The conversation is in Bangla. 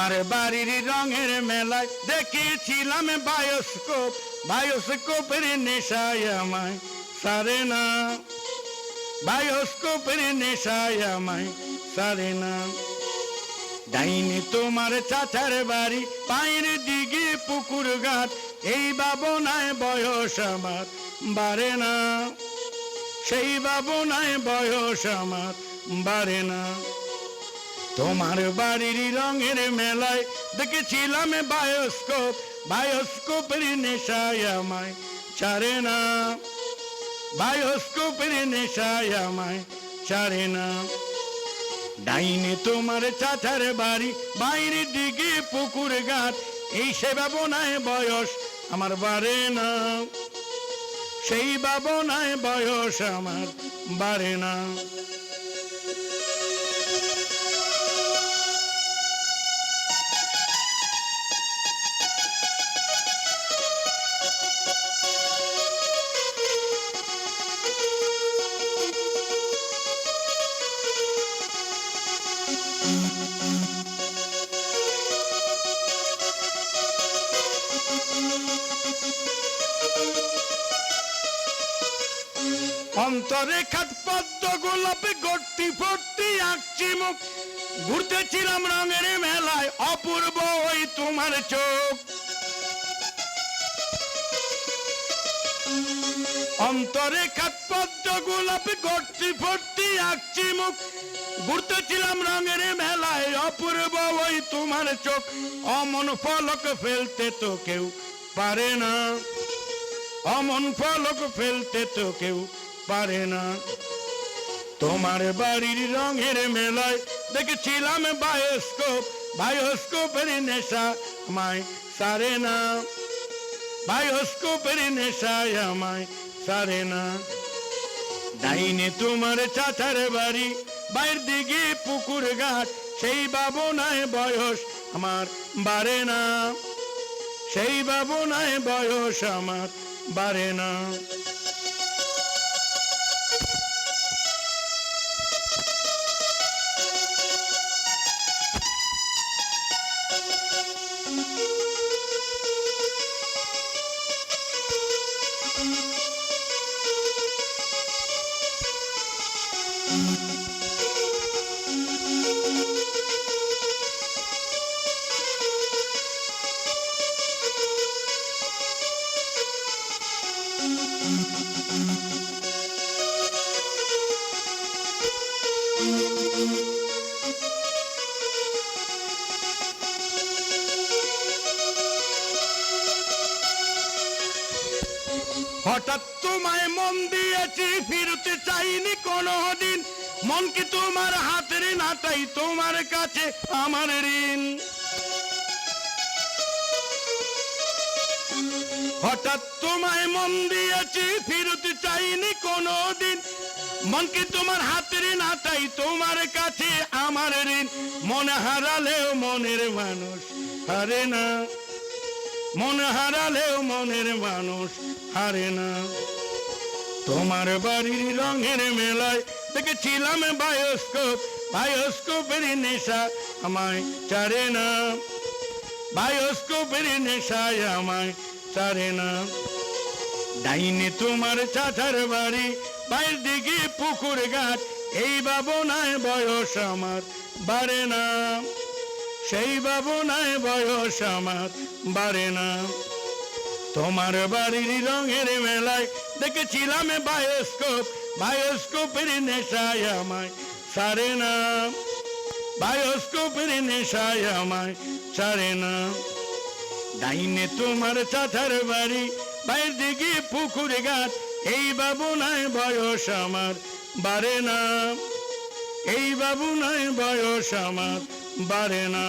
তোমার বাড়ির রঙের মেলায় দেখেছিলাম বায়োস্কোপ, বায়োস্কোপের নেশায় আমায় সারে না, বায়োস্কোপের নেশায় আমায় সারে না। ডাইনি তোমার চাচার বাড়ি, পায়ের দিকে পুকুর ঘাট, এই ভাবনায় বয়স আমার বাড়ে না, সেই ভাবনায় বয়স আমার বাড়ে না। তোমার বাড়ির রঙের মেলায় দেখেছিলাম বায়োস্কোপ, বায়োস্কোপের নেশায় আমায় ছাড়ে না, বায়োস্কোপের নেশায় আমায় ছাড়ে না। ডাইনি তোমার চাচার বাড়ি, বাইরের দিকে পুকুর ঘাট, এই সে ভাবনায় বয়স আমার বাড়ে না, সেই ভাবনায় বয়স আমার বাড়ে না। অন্তরে খাট পদ্ম গোলাপে গর্তি ভর্তি আঁকছি মুখ, ঘুরতেছিলাম রঙের মেলায় অপূর্ব ওই তোমার চোখ। অন্তরে খাট পদ্ম গোলাপে গর্তি ভর্তি আঁকছি মুখ, ঘুরতেছিলাম রঙের মেলায় অপূর্ব ওই তোমার চোখ। অমন ফলক ফেলতে তো কেউ পারে না, অমন ফলক ফেলতে তো কেউ পারে না। তোমার বাড়ির রঙের মেলায় দেখেছিলাম বায়োস্কোপ, বায়োস্কোপের নেশা আমায় সারে না, বায়োস্কোপের নেশায় আমায় সারে না। ডাইনি তোমার চাচার বাড়ি, বাইরের দিকে পুকুর ঘাট, সেই ভাবনায় বয়স আমার বাড়ে না, সেই ভাবনায় বয়স আমার বাড়ে না। হঠাৎ তোমায় মন দিয়েছি, ফিরতে চাইনি কোনোদিন, মন কি তোমার হাতের নাটাই, তোমার কাছে আমার ঋণ। হঠাৎ তোমায় মন দিয়েছি, ফিরতে চাইনি কোনোদিন, মন কি তোমার হাতের নাটাই, তোমার কাছে আমার ঋণ। মন হারালেও মনের মানুষ হারে না, মন হারালেও মনের মানুষ হারে না। তোমার বাড়ির রঙের মেলায় দেখেছিলাম বায়োস্কোপ, বায়োস্কোপের নেশা আমায় ছাড়ে না, বায়োস্কোপের নেশায় আমায় ছাড়ে না। ডাইনি তোমার চাচার বাড়ি, বাইরের দিকে পুকুর ঘাট, এই ভাবনায় বয়স আমার বাড়ে না, সেই ভাবনায় বয়স আমার বাড়ে না। তোমার বাড়ির রঙের মেলায় দেখেছিলাম বায়োস্কোপ, বায়োস্কোপের নেশায় আমায় ছাড়ে না, বায়োস্কোপের নেশায় আমায় ছাড়ে না। ডাইনে তোমার চাচার বাড়ি, বাইরের দিকে পুকুর ঘাট, এই ভাবনায় বয়স আমার বাড়ে না, এই ভাবনায় বয়স আমার বাড়ে না।